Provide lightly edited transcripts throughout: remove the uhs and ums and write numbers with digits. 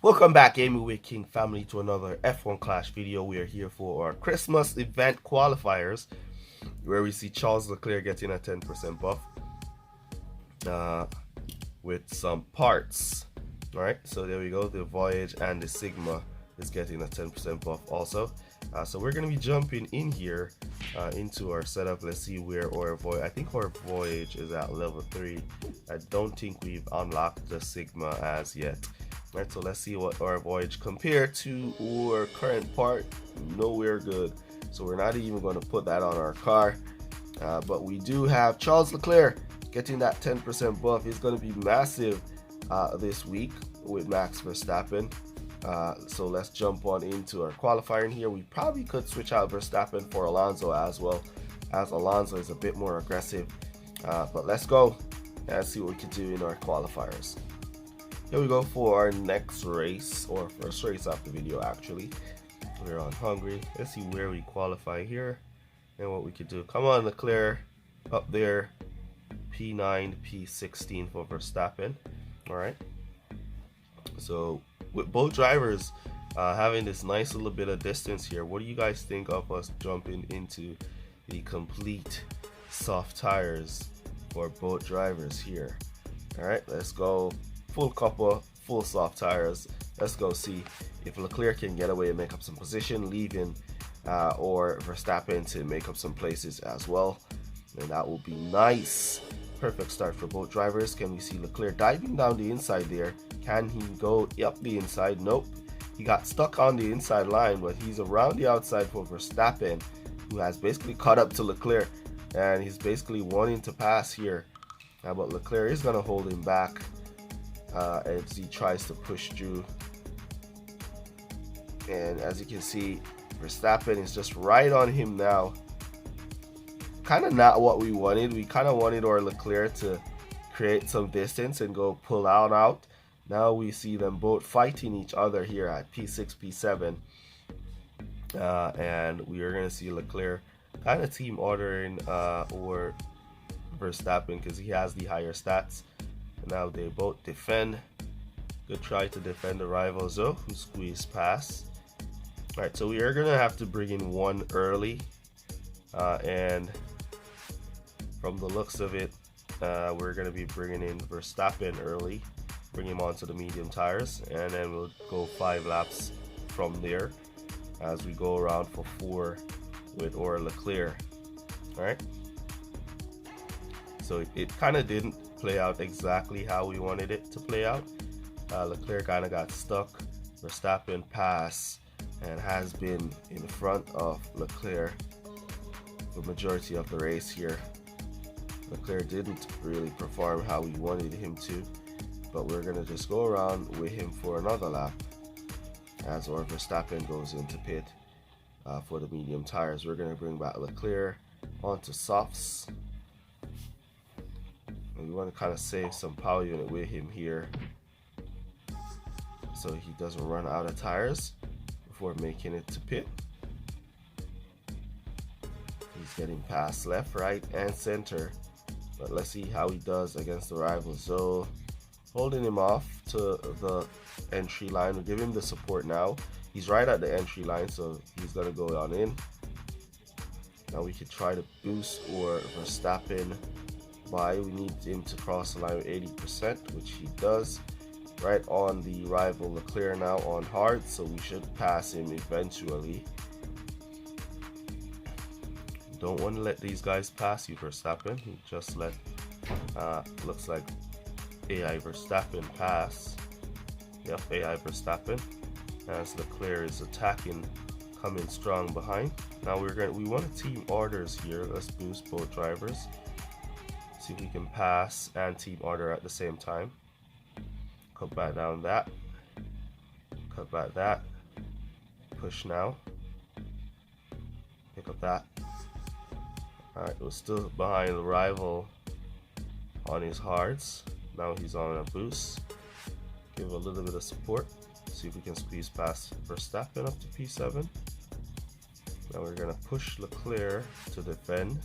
Welcome back, Gaming with King family, to another F1 Clash video. We are here for our Christmas event qualifiers, where we see Charles Leclerc getting a 10% buff with some parts. Alright, so there we go. The Voyage and the Sigma is getting a 10% buff also. So we're going to be jumping in here into our setup. Let's see where our Voyage, I think our Voyage is at level 3. I don't think we've unlocked the Sigma as yet. Right, so let's see what our Voyage compared to our current part. Nowhere good, so we're not even going to put that on our car, but we do have Charles Leclerc getting that 10% buff. Is going to be massive this week with Max Verstappen. So let's jump on into our qualifier in here. We probably could switch out Verstappen for Alonso as well, as Alonso is a bit more aggressive, but let's go and see what we can do in our qualifiers. Here we go for our next race, or first race of the video actually. We're on Hungary. Let's see where we qualify here and what we could do. Come on, Leclerc, up there. P9, P16 for Verstappen. Alright. So with both drivers having this nice little bit of distance here, what do you guys think of us jumping into the complete soft tires for both drivers here? Alright, let's go. Full copper, full soft tires. Let's go see if Leclerc can get away and make up some position, leaving or Verstappen to make up some places as well, and that will be nice. Perfect start for both drivers. Can we see Leclerc diving down the inside there? Can he go up the inside? Nope, he got stuck on the inside line, but he's around the outside for Verstappen, who has basically caught up to Leclerc, and he's basically wanting to pass here, but Leclerc is going to hold him back as he tries to push through. And as you can see, Verstappen is just right on him now. Kind of not what we wanted. We kind of wanted our Leclerc to create some distance and go pull out. Now we see them both fighting each other here at P6, P7. And we are going to see Leclerc kind of team ordering or Verstappen because he has the higher stats. Now they both defend. Good try to defend the rivals though, who squeezed past. Alright, so we are going to have to bring in one early. And from the looks of it, we're going to be bringing in Verstappen early. Bring him onto the medium tires. And then we'll go 5 laps from there as we go around for 4 with our Leclerc. Alright. So it kind of didn't play out exactly how we wanted it to play out. Leclerc kind of got stuck. Verstappen passed and has been in front of Leclerc the majority of the race here. Leclerc didn't really perform how we wanted him to, but we're going to just go around with him for another lap as our Verstappen goes into pit for the medium tires. We're going to bring back Leclerc onto softs. We want to kind of save some power unit with him here so he doesn't run out of tires before making it to pit. He's getting past left, right, and center, but let's see how he does against the rivals. So holding him off to the entry line. We'll give him the support now. He's right at the entry line, so he's going to go on in. Now we could try to boost or Verstappen by. We need him to cross the line with 80%, which he does. Right on the rival Leclerc now on hard, so we should pass him eventually. Don't want to let these guys pass you, Verstappen. He just let looks like AI Verstappen pass. Yep, AI Verstappen, as Leclerc is attacking, coming strong behind. Now we want to team orders here. Let's boost both drivers. See if we can pass and team order at the same time. Cut back down that. Cut back that. Push now. Pick up that. Alright, we're still behind the rival on his hards. Now he's on a boost. Give a little bit of support. See if we can squeeze past Verstappen up to P7. Now we're going to push Leclerc to defend.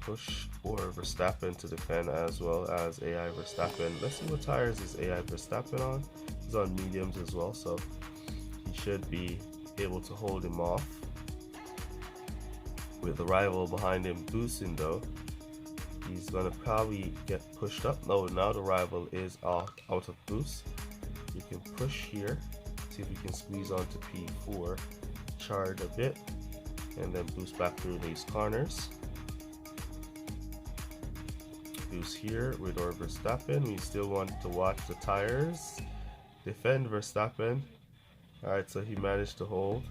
push or Verstappen to defend, as well as AI Verstappen. Let's see what tires is AI Verstappen on. He's on mediums as well, so he should be able to hold him off. With the rival behind him boosting though, he's gonna probably get pushed up. No, now the rival is out of boost. You can push here, see if you can squeeze onto P4, charge a bit, and then boost back through these corners. Boost here with our Verstappen. We still want to watch the tires. Defend Verstappen. Alright, so he managed to hold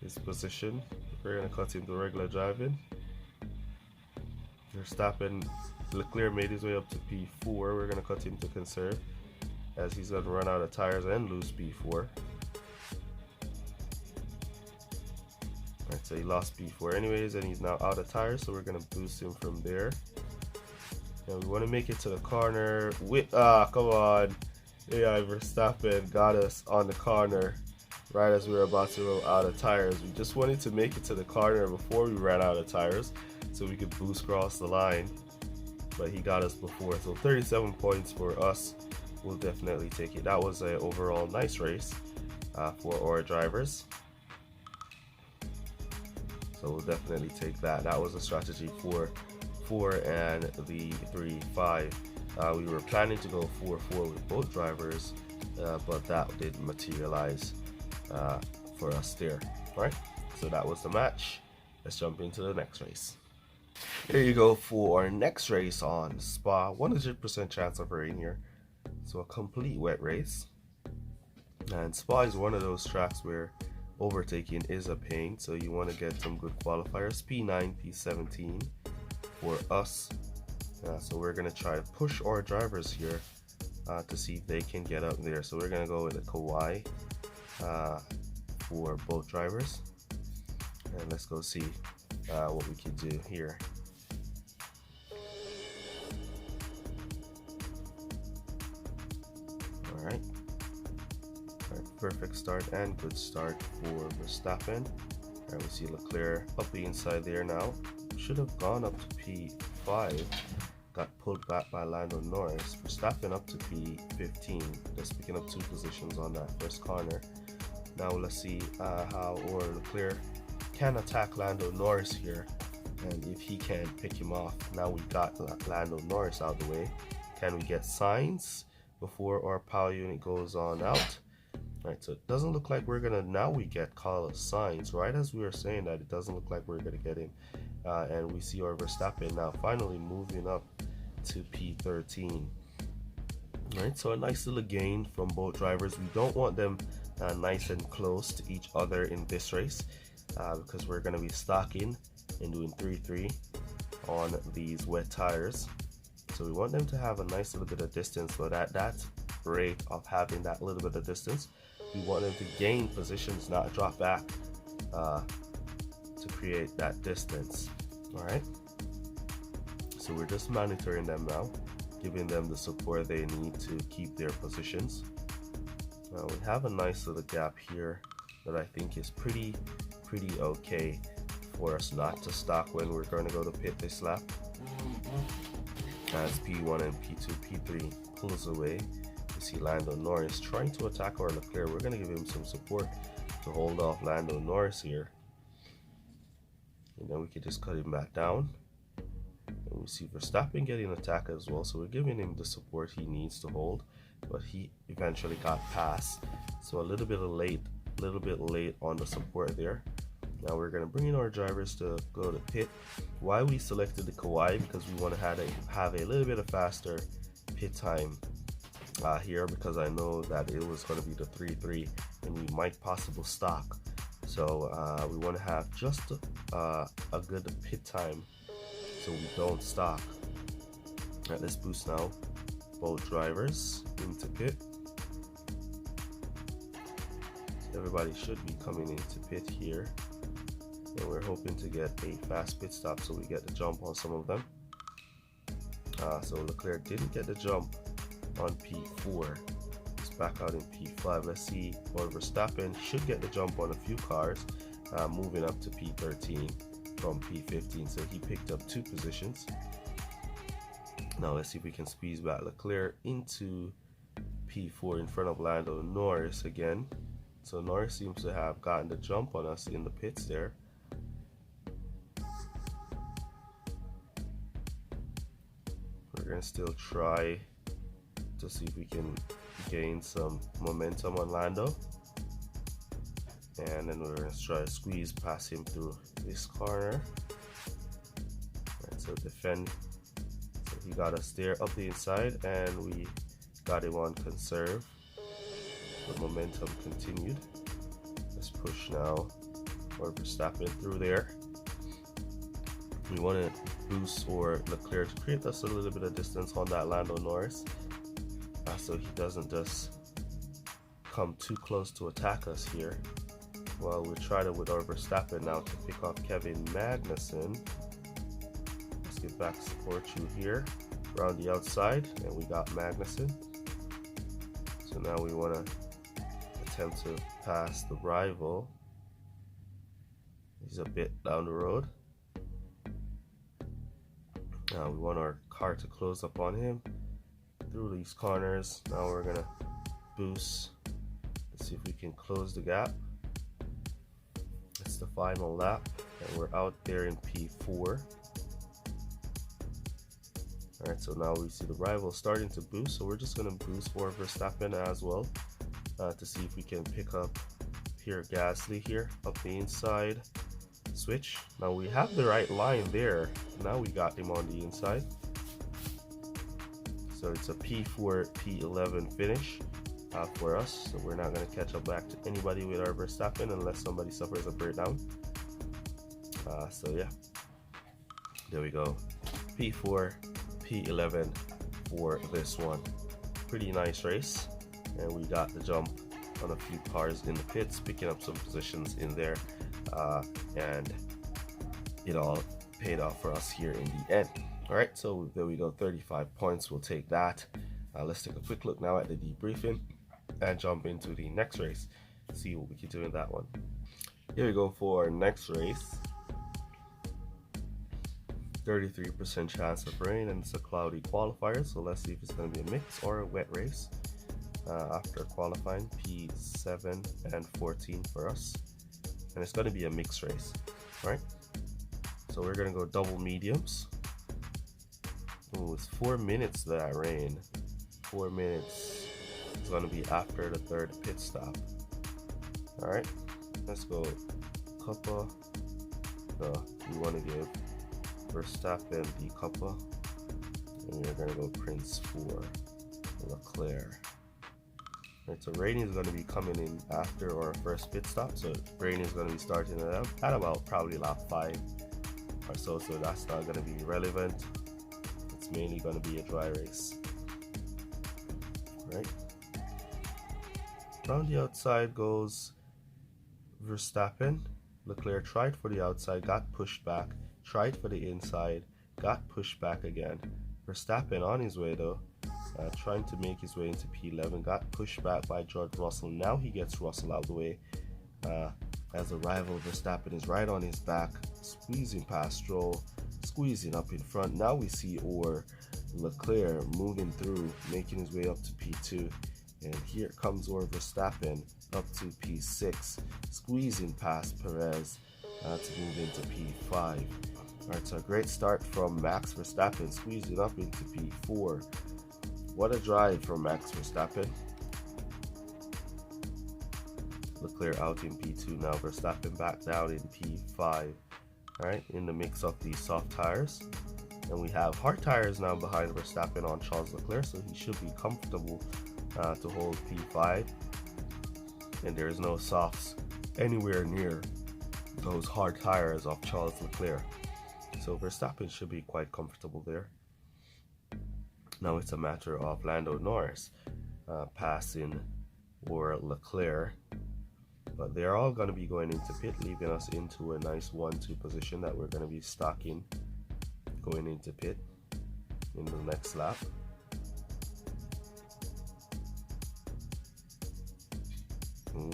his position. We're gonna cut him to regular driving. Verstappen, Leclerc made his way up to P4. We're gonna cut him to conserve, as he's gonna run out of tires and lose P4. Alright, so he lost P4 anyways, and he's now out of tires, so we're gonna boost him from there. And we want to make it to the corner with come on, AI Verstappen got us on the corner right as we were about to run out of tires. We just wanted to make it to the corner before we ran out of tires so we could boost across the line, but he got us before. So 37 points for us. We'll definitely take it. That was an overall nice race for our drivers, so we'll definitely take that. That was a strategy for 4 and the 3-5. We were planning to go 4-4 with both drivers, but that didn't materialize for us there. Alright, so that was the match. Let's jump into the next race. Here you go for our next race on Spa. 100% chance of rain here, so a complete wet race. And Spa is one of those tracks where overtaking is a pain, so you want to get some good qualifiers. P9, P17 for us. So we're going to try to push our drivers here to see if they can get up there. So we're going to go with a Kawhi for both drivers, and let's go see what we can do here. Alright, perfect start and good start for Verstappen. Alright, we see Leclerc up the inside there now. Should have gone up to P5, got pulled back by Lando Norris. Verstappen up to P15, just picking up 2 positions on that first corner. Now let's see how Leclerc can attack Lando Norris here, and if he can pick him off. Now we got Lando Norris out of the way. Can we get signs before our power unit goes on out? Alright, so it doesn't look like we're gonna, now we get Carlos Sainz. Right as we were saying that, it doesn't look like we're gonna get him. And we see our Verstappen now finally moving up to P13. Alright, so a nice little gain from both drivers. We don't want them nice and close to each other in this race, because we're gonna be stocking and doing 3-3 on these wet tires. So we want them to have a nice little bit of distance, so that rate of having that little bit of distance, we want them to gain positions, not drop back to create that distance. Alright, so we're just monitoring them now, giving them the support they need to keep their positions. Now we have a nice little gap here that I think is pretty okay for us not to stock when we're going to go to pit this lap. As P1 and P2, P3 pulls away, we see Lando Norris trying to attack our Leclerc. We're going to give him some support to hold off Lando Norris here, and then we can just cut him back down. And we see Verstappen getting attacked as well, so we're giving him the support he needs to hold, but he eventually got past, so a little bit late on the support there. Now we're going to bring in our drivers to go to pit. Why we selected the Kawhi, because we want to have a little bit of faster pit time here, because I know that it was going to be the 3-3 and we might possibly stock. So we want to have just a good pit time so we don't stock. Alright, let's boost now both drivers into pit. So everybody should be coming into pit here, and we're hoping to get a fast pit stop so we get the jump on some of them. So Leclerc didn't get the jump on P4. He's back out in P5. Let's see, or Verstappen should get the jump on a few cars, moving up to P13. from P15, so he picked up 2 positions. Now let's see if we can squeeze back Leclerc into P4 in front of Lando Norris again. So Norris seems to have gotten the jump on us in the pits there. We're going to still try to see if we can gain some momentum on Lando. And then we're going to try to squeeze past him through this corner. Right, so defend. So he got us there up the inside, and we got him on conserve. The momentum continued. Let's push now. Or Verstappen through there. We want to boost for Leclerc to create us a little bit of distance on that Lando Norris, so he doesn't just come too close to attack us here. Well, we'll try to with our Verstappen now to pick off Kevin Magnussen. Let's get back support you here around the outside, and we got Magnussen. So now we want to attempt to pass the rival. He's a bit down the road. Now we want our car to close up on him through these corners. Now we're gonna boost. Let's see if we can close the gap. It's the final lap, and we're out there in P4. Alright, so now we see the rival starting to boost, so we're just gonna boost for Verstappen as well, to see if we can pick up Pierre Gasly here up the inside. Switch. Now we have the right line there. Now we got him on the inside. So it's a P4, P11 finish for us. So we're not going to catch up back to anybody with our Verstappen unless somebody suffers a breakdown. So yeah, there we go. P4, P11 for this one. Pretty nice race. And we got the jump on a few cars in the pits, picking up some positions in there. And it all paid off for us here in the end. Alright, so there we go, 35 points, we'll take that. Let's take a quick look now at the debriefing and jump into the next race, see what we can do in that one. Here we go for our next race. 33% chance of rain, and it's a cloudy qualifier, so let's see if it's going to be a mix or a wet race. After qualifying, P7 and 14 for us. And it's going to be a mixed race, right? So we're going to go double mediums. Ooh, it's 4 minutes that rain. 4 minutes. It's going to be after the 3rd pit stop. All right, let's go Cuppa. We want to give Verstappen the Cuppa, and we're going to go Prince for Leclerc. Right, so rain is going to be coming in after our first pit stop, so rain is going to be starting at about probably lap 5 or so, so that's not going to be relevant. It's mainly going to be a dry race. Right, around the outside goes Verstappen. Leclerc tried for the outside, got pushed back, tried for the inside, got pushed back again. Verstappen on his way though, trying to make his way into P11, got pushed back by George Russell. Now he gets Russell out of the way, as the rival Verstappen is right on his back, squeezing past Stroll, squeezing up in front. Now we see Leclerc moving through, making his way up to P2, and here comes Verstappen up to P6, squeezing past Perez to move into P5. Alright, so a great start from Max Verstappen, squeezing up into P4. What a drive from Max Verstappen. Leclerc out in P2 now, Verstappen back down in P5. Alright, in the mix of these soft tires. And we have hard tires now behind Verstappen on Charles Leclerc, so he should be comfortable to hold P5. And there's no softs anywhere near those hard tires of Charles Leclerc. So Verstappen should be quite comfortable there. Now it's a matter of Lando Norris passing or Leclerc. But they're all going to be going into pit, leaving us into a nice 1-2 position that we're going to be stocking going into pit in the next lap.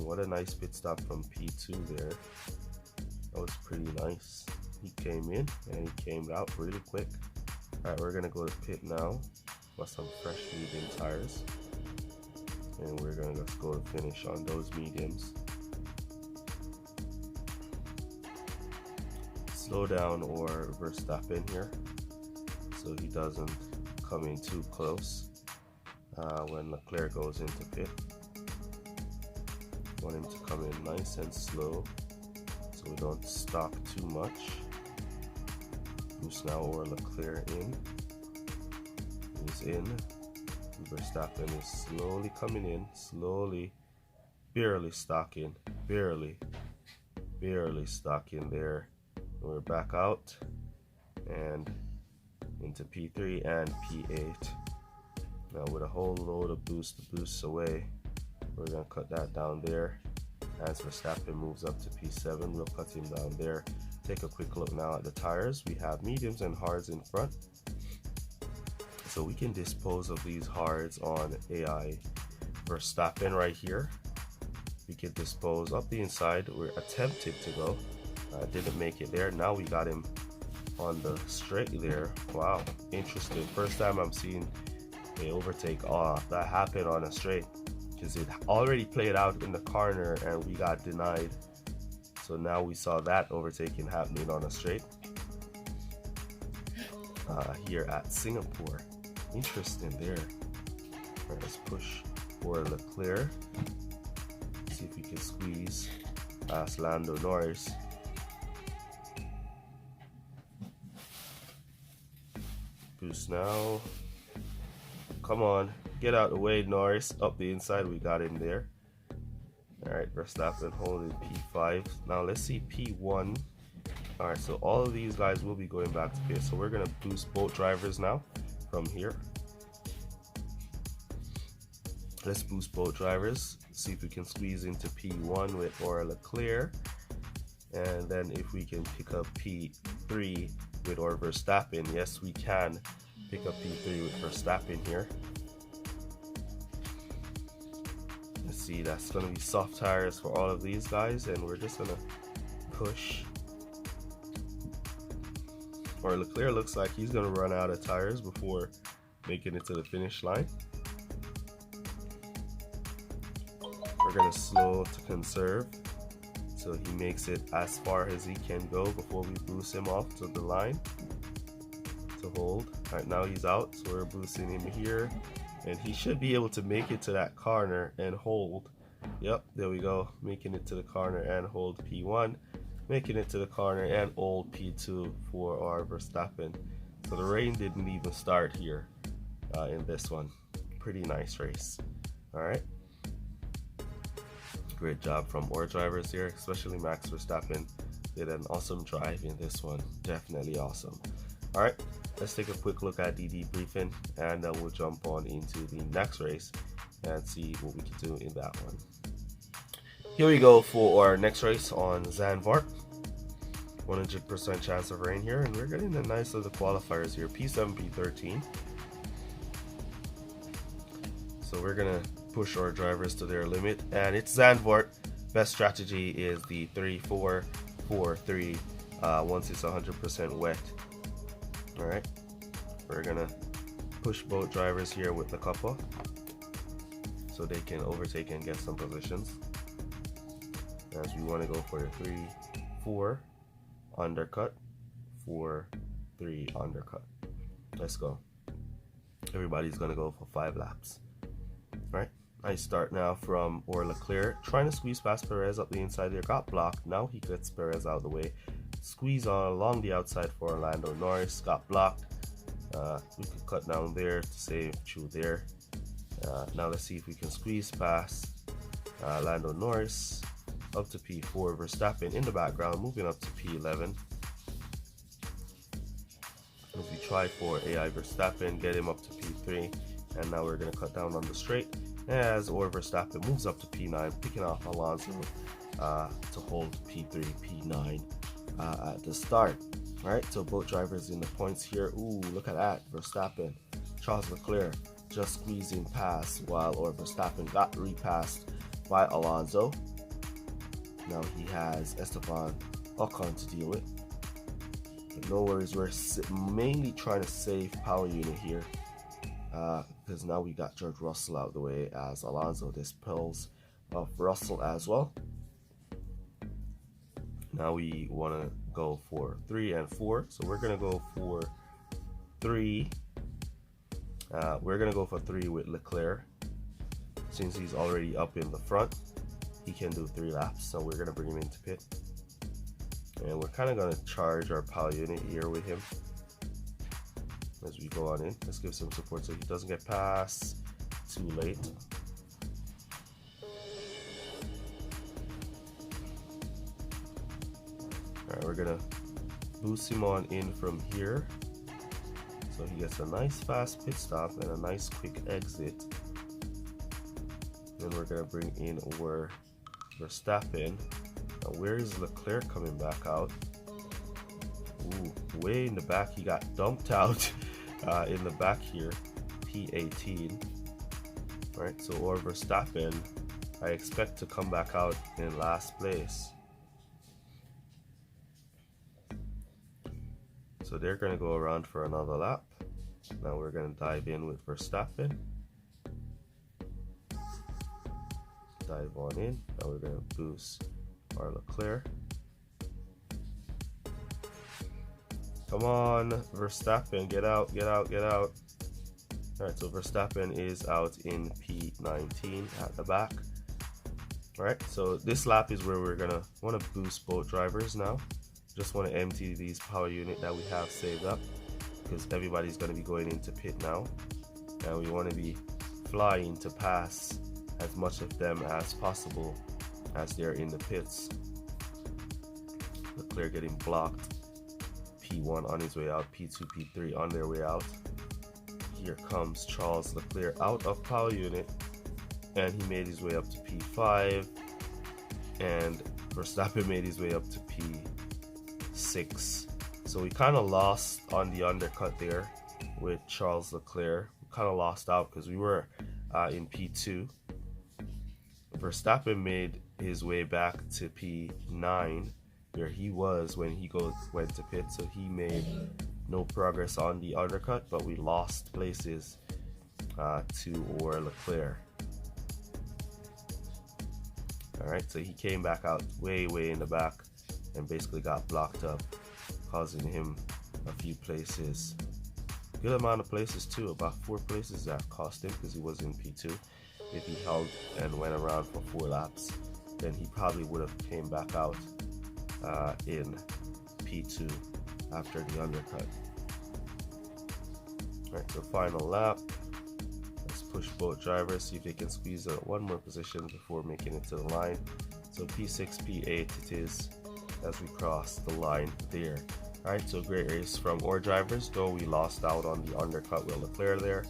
What a nice pit stop from P2 there. That was pretty nice. he came in and he came out really quick. Alright, we're gonna go to pit now with some fresh medium tires, and we're gonna just go to finish on those mediums. Slow down or Verstappen here so he doesn't come in too close when Leclerc goes into pit. Want him to come in nice and slow so we don't stop too much. Boost now or Leclerc in. He's in. Verstappen is slowly coming in, slowly, barely stocking, barely stocking there. We're back out and into P3 and P8. Now with a whole load of boosts away, we're gonna cut that down there. As Verstappen moves up to P7, we'll cut him down there. Take a quick look now at the tires. We have mediums and hards in front, so we can dispose of these hards on AI Verstappen right here. We can dispose up the inside. We're attempted to go, didn't make it there. Now we got him on the straight there. Wow, interesting. First time I'm seeing a overtake that happened on a straight, because it already played out in the corner and we got denied. So now we saw that overtaking happening on a straight here at Singapore. Interesting there. Right, let's push for Leclerc. See if we can squeeze past Lando Norris. Boost now. Come on, get out the way, Norris. Up the inside, we got him there. Alright, Verstappen holding P5. Now let's see P1. Alright, so all of these guys will be going back to pit. So we're gonna boost both drivers now from here. Let's boost both drivers. See if we can squeeze into P1 with or Leclerc. And then if we can pick up P3 with or Verstappen. Yes, we can pick up P3 with Verstappen here. Let's see, that's going to be soft tires for all of these guys, and we're just going to push. Or Leclerc looks like he's going to run out of tires before making it to the finish line. We're going to slow to conserve so he makes it as far as he can go before we boost him off to the line to hold. Alright, now he's out, so we're boosting him here, and he should be able to make it to that corner and hold. Yep, there we go, making it to the corner and hold P1, making it to the corner and hold P2 for our Verstappen. So the rain didn't even start here in this one. Pretty nice race. Alright, great job from our drivers here, especially Max Verstappen did an awesome drive in this one. Definitely awesome. Alright, let's take a quick look at the debriefing, and then we'll jump on into the next race and see what we can do in that one. Here we go for our next race on Zandvoort. 100% chance of rain here, and we're getting a nice little qualifiers here, P7, P13. So we're gonna push our drivers to their limit, and it's Zandvoort. Best strategy is the 3-4-4-3 once it's 100% wet. Alright, we're gonna push both drivers here with the couple so they can overtake and get some positions, as we want to go for the 3-4 undercut, 4-3 undercut. Let's go. Everybody's gonna go for 5 laps. Alright, nice start now from Leclerc, trying to squeeze past Perez up the inside there, got blocked. Now he gets Perez out of the way. Squeeze on along the outside for Lando Norris, got blocked. We could cut down there to save through there. Now let's see if we can squeeze past Lando Norris up to P4. Verstappen in the background, moving up to P11. As we try for AI Verstappen, get him up to P3, and now we're going to cut down on the straight as Verstappen moves up to P9, picking off Alonso to hold P3, P9 at the start. Alright, so both drivers in the points here. Ooh, look at that. Verstappen, Charles Leclerc just squeezing past while Verstappen got repassed by Alonso. Now he has Esteban Ocon to deal with. But no worries, we're mainly trying to save power unit here, because now we got George Russell out the way as Alonso dispels of Russell as well. Now we want to go for 3 and 4, so we're gonna go for 3. We're gonna go for 3 with Leclerc. Since he's already up in the front, he can do 3 laps, so we're gonna bring him into pit. And we're kind of gonna charge our power unit here with him as we go on in. Let's give some support so he doesn't get past too late. Alright, we're gonna boost him on in from here, so he gets a nice fast pit stop and a nice quick exit. Then we're gonna bring in our Verstappen. Now where is Leclerc coming back out? Ooh, way in the back, he got dumped out in the back here, P18. Alright, so our Verstappen, I expect to come back out in last place. So they're going to go around for another lap. Now we're going to dive in with Verstappen. Dive on in. Now we're going to boost our Leclerc. Come on, Verstappen, get out, get out, get out. Alright, so Verstappen is out in P19 at the back. Alright, so this lap is where we're going to want to boost both drivers now. Just want to empty these power unit that we have saved up, because everybody's going to be going into pit now, and we want to be flying to pass as much of them as possible as they're in the pits. Leclerc getting blocked, P1 on his way out, P2, P3 on their way out. Here comes Charles Leclerc out of power unit, and he made his way up to P5, and Verstappen made his way up to P6. So we kind of lost on the undercut there with Charles Leclerc. We kind of lost out because we were in P2. Verstappen made his way back to P9 where he was when he went to pit, so he made no progress on the undercut, but we lost places to our Leclerc. Alright, so he came back out way in the back and basically got blocked up, causing him a few places. Good amount of places too, about 4 places that cost him because he was in P2. If he held and went around for 4 laps, then he probably would have came back out in P2 after the undercut. Alright, so final lap. Let's push both drivers, see if they can squeeze out 1 more position before making it to the line. So P6, P8 it is as we cross the line there. Alright, so great race from our drivers, though we lost out on the undercut with Leclerc there.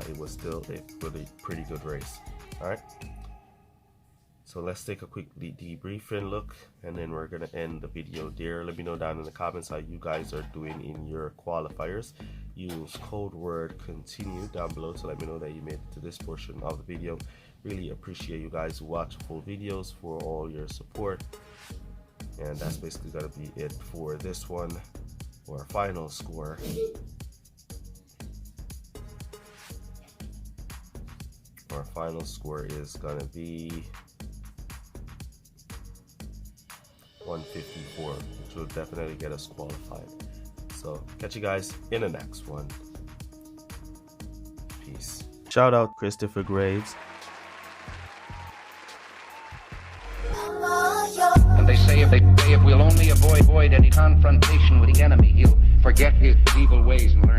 It was still a pretty good race. Alright, so let's take a quick debriefing look, and then we're gonna end the video there. Let me know down in the comments how you guys are doing in your qualifiers. Use code word continue down below to let me know that you made it to this portion of the video. Really appreciate you guys who watch full videos, for all your support. And that's basically gonna be it for this one. Our final score. Our final score is gonna be 154, which will definitely get us qualified. So catch you guys in the next one. Peace. Shout out Christopher Graves. And they say if we'll only avoid any confrontation with the enemy, he'll forget his evil ways and learn